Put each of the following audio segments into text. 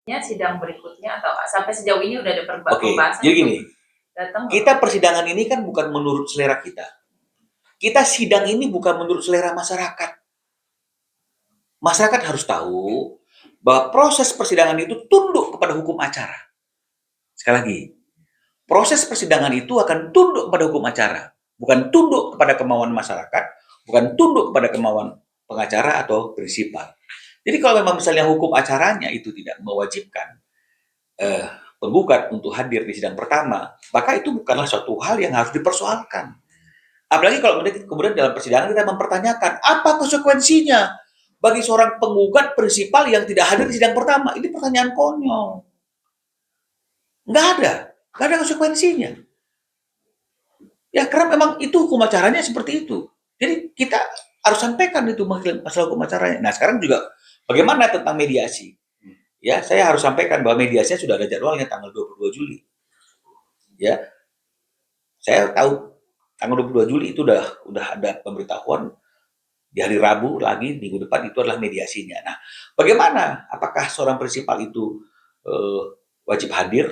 sidang berikutnya atau sampai sejauh ini udah ada Oke, pembahasan jadi belum? gini, Datang belum? kita persidangan ini kan bukan menurut selera kita. Kita sidang ini bukan menurut selera masyarakat. Masyarakat harus tahu bahwa proses persidangan itu tunduk kepada hukum acara. Sekali lagi, proses persidangan itu akan tunduk kepada hukum acara, bukan tunduk kepada kemauan masyarakat, bukan tunduk kepada kemauan pengacara atau prinsipal. Jadi kalau memang misalnya hukum acaranya itu tidak mewajibkan penggugat untuk hadir di sidang pertama, maka itu bukanlah suatu hal yang harus dipersoalkan. Apalagi kalau kemudian dalam persidangan kita mempertanyakan apa konsekuensinya bagi seorang penggugat prinsipal yang tidak hadir di sidang pertama. Ini pertanyaan konyol. Nggak ada konsekuensinya. Ya karena memang itu hukum acaranya seperti itu. Jadi kita harus sampaikan itu masalah hukum acaranya. Nah sekarang juga bagaimana tentang mediasi? Ya saya harus sampaikan bahwa mediasinya sudah ada jadwalnya tanggal 22 Juli. Ya saya tahu tanggal 22 Juli itu udah ada pemberitahuan di hari Rabu lagi minggu depan itu adalah mediasinya. Nah, bagaimana? Apakah seorang prinsipal itu wajib hadir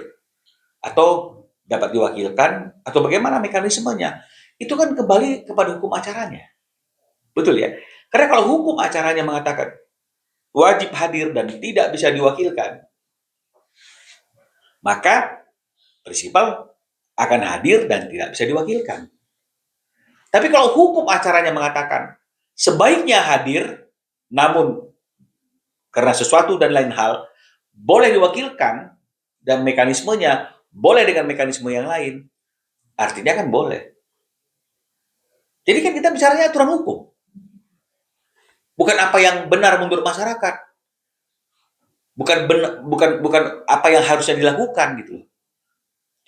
atau dapat diwakilkan atau bagaimana mekanismenya? Itu kan kembali kepada hukum acaranya. Betul ya? Karena kalau hukum acaranya mengatakan wajib hadir dan tidak bisa diwakilkan, maka prinsipal akan hadir dan tidak bisa diwakilkan. Tapi kalau hukum acaranya mengatakan sebaiknya hadir, namun karena sesuatu dan lain hal boleh diwakilkan dan mekanismenya boleh dengan mekanisme yang lain, artinya kan boleh. Jadi kan kita bicaranya aturan hukum, bukan apa yang benar menurut masyarakat, bukan apa yang harusnya dilakukan gitu.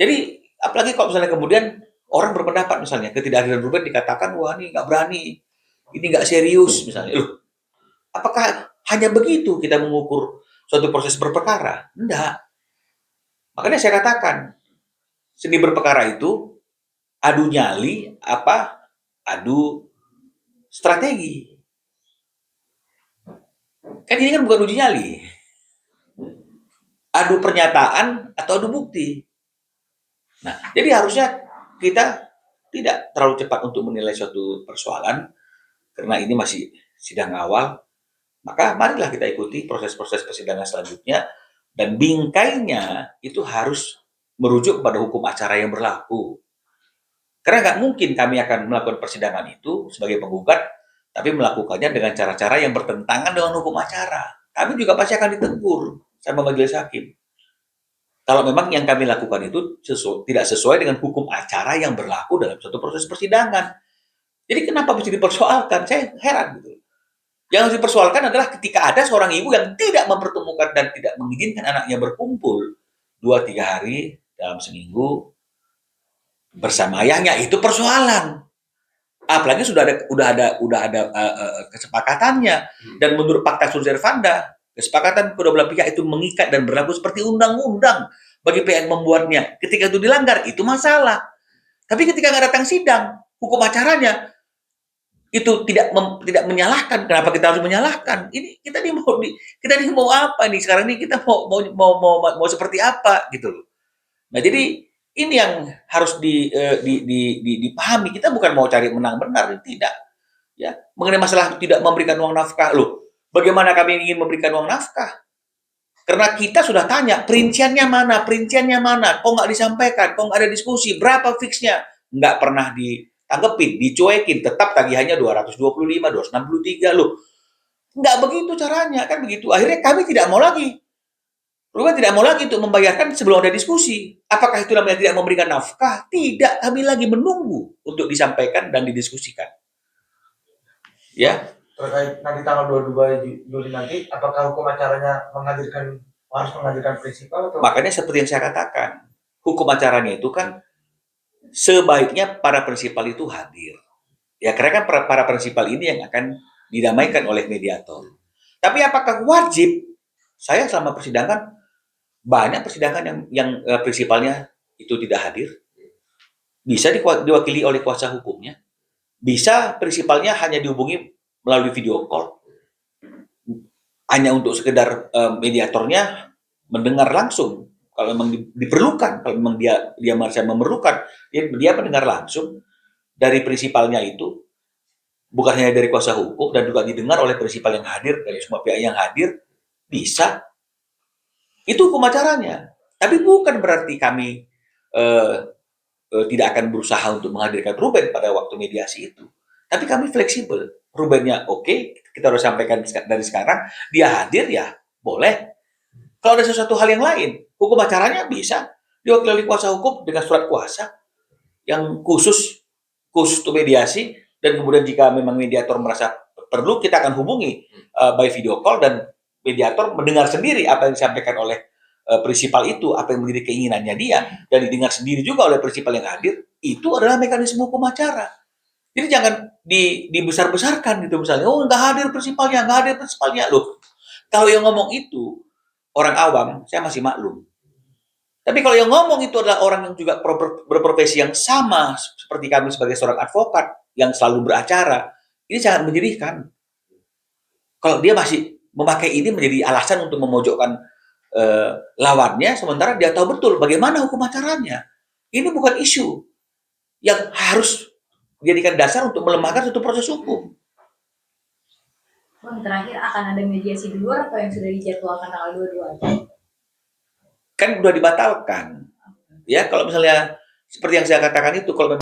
Jadi apalagi kalau misalnya kemudian orang berpendapat misalnya ketidakhadiran Ruben dikatakan wah ini nggak berani, ini nggak serius misalnya. Loh, apakah hanya begitu kita mengukur suatu proses berperkara? Enggak. Makanya saya katakan seni berperkara itu adu nyali apa adu strategi. Kan ini kan bukan uji nyali. Adu pernyataan atau adu bukti. Nah, jadi harusnya kita tidak terlalu cepat untuk menilai suatu persoalan karena ini masih sidang awal. Maka marilah kita ikuti proses-proses persidangan selanjutnya dan bingkainya itu harus merujuk kepada hukum acara yang berlaku. Karena nggak mungkin kami akan melakukan persidangan itu sebagai penggugat, tapi melakukannya dengan cara-cara yang bertentangan dengan hukum acara. Kami juga pasti akan ditegur sama majelis hakim. Kalau memang yang kami lakukan itu tidak sesuai dengan hukum acara yang berlaku dalam suatu proses persidangan. Jadi kenapa mesti dipersoalkan? Saya heran gitu. Yang harus dipersoalkan adalah ketika ada seorang ibu yang tidak mempertemukan dan tidak mengizinkan anaknya berkumpul 2-3 hari dalam seminggu bersama ayahnya, itu persoalan. Apalagi udah ada kesepakatannya dan menurut Fakta Sunt Servanda kesepakatan kedua belah pihak itu mengikat dan berlaku seperti undang-undang bagi pihak yang membuatnya. Ketika itu dilanggar itu masalah. Tapi ketika nggak datang sidang, hukum acaranya itu tidak menyalahkan. Kenapa kita harus menyalahkan? Ini kita nih mau apa nih sekarang ini kita mau seperti apa gitu loh. Nah jadi ini yang harus dipahami. Kita bukan mau cari menang benar, tidak. Ya, mengenai masalah tidak memberikan uang nafkah loh. Bagaimana kami ingin memberikan uang nafkah? Karena kita sudah tanya perinciannya mana, kok nggak disampaikan, kok nggak ada diskusi, berapa fixnya, nggak pernah ditanggepin, dicuekin, tetap tagihannya 225, 263 loh. Nggak begitu caranya, kan begitu. Akhirnya kami tidak mau lagi. Ruben tidak mau lagi untuk membayarkan sebelum ada diskusi. Apakah itu namanya tidak memberikan nafkah? Tidak, kami lagi menunggu untuk disampaikan dan didiskusikan. Ya. Terkait nanti tanggal 22 Juli nanti, apakah hukum acaranya harus menghadirkan prinsipal atau? Makanya seperti yang saya katakan, hukum acaranya itu kan sebaiknya para prinsipal itu hadir. Ya, karena kan para prinsipal ini yang akan didamaikan oleh mediator. Tapi apakah wajib? Saya selama persidangan banyak persidangan yang prinsipalnya itu tidak hadir. Bisa diwakili oleh kuasa hukumnya. Bisa prinsipalnya hanya dihubungi melalui video call. Hanya untuk sekedar mediatornya mendengar langsung kalau memang diperlukan, kalau memang dia merasa memerlukan, dia mendengar langsung dari prinsipalnya itu, bukan hanya dari kuasa hukum dan juga didengar oleh prinsipal yang hadir dari semua pihak yang hadir, bisa. Itu hukum acaranya. Tapi bukan berarti kami tidak akan berusaha untuk menghadirkan Ruben pada waktu mediasi itu. Tapi kami fleksibel. Rubennya oke, kita harus sampaikan dari sekarang, dia hadir ya boleh. Kalau ada sesuatu hal yang lain, hukum acaranya bisa diwakili oleh kuasa hukum dengan surat kuasa yang khusus untuk mediasi, dan kemudian jika memang mediator merasa perlu, kita akan hubungi by video call, dan mediator mendengar sendiri apa yang disampaikan oleh prinsipal itu, apa yang menjadi keinginannya dia, dan didengar sendiri juga oleh prinsipal yang hadir. Itu adalah mekanisme hukum acara. Jadi jangan dibesar-besarkan gitu misalnya, oh nggak hadir prinsipalnya, loh. Kalau yang ngomong itu orang awam, saya masih maklum. Tapi kalau yang ngomong itu adalah orang yang juga berprofesi yang sama seperti kami sebagai seorang advokat yang selalu beracara, ini sangat menyedihkan. Kalau dia masih memakai ini menjadi alasan untuk memojokkan lawannya, sementara dia tahu betul bagaimana hukum acaranya. Ini bukan isu yang harus dijadikan dasar untuk melemahkan suatu proses hukum. Bang, terakhir akan ada mediasi di luar atau yang sudah dijadwalkan tanggal 22 aja? Kan udah dibatalkan. Ya, kalau misalnya seperti yang saya katakan itu, kalau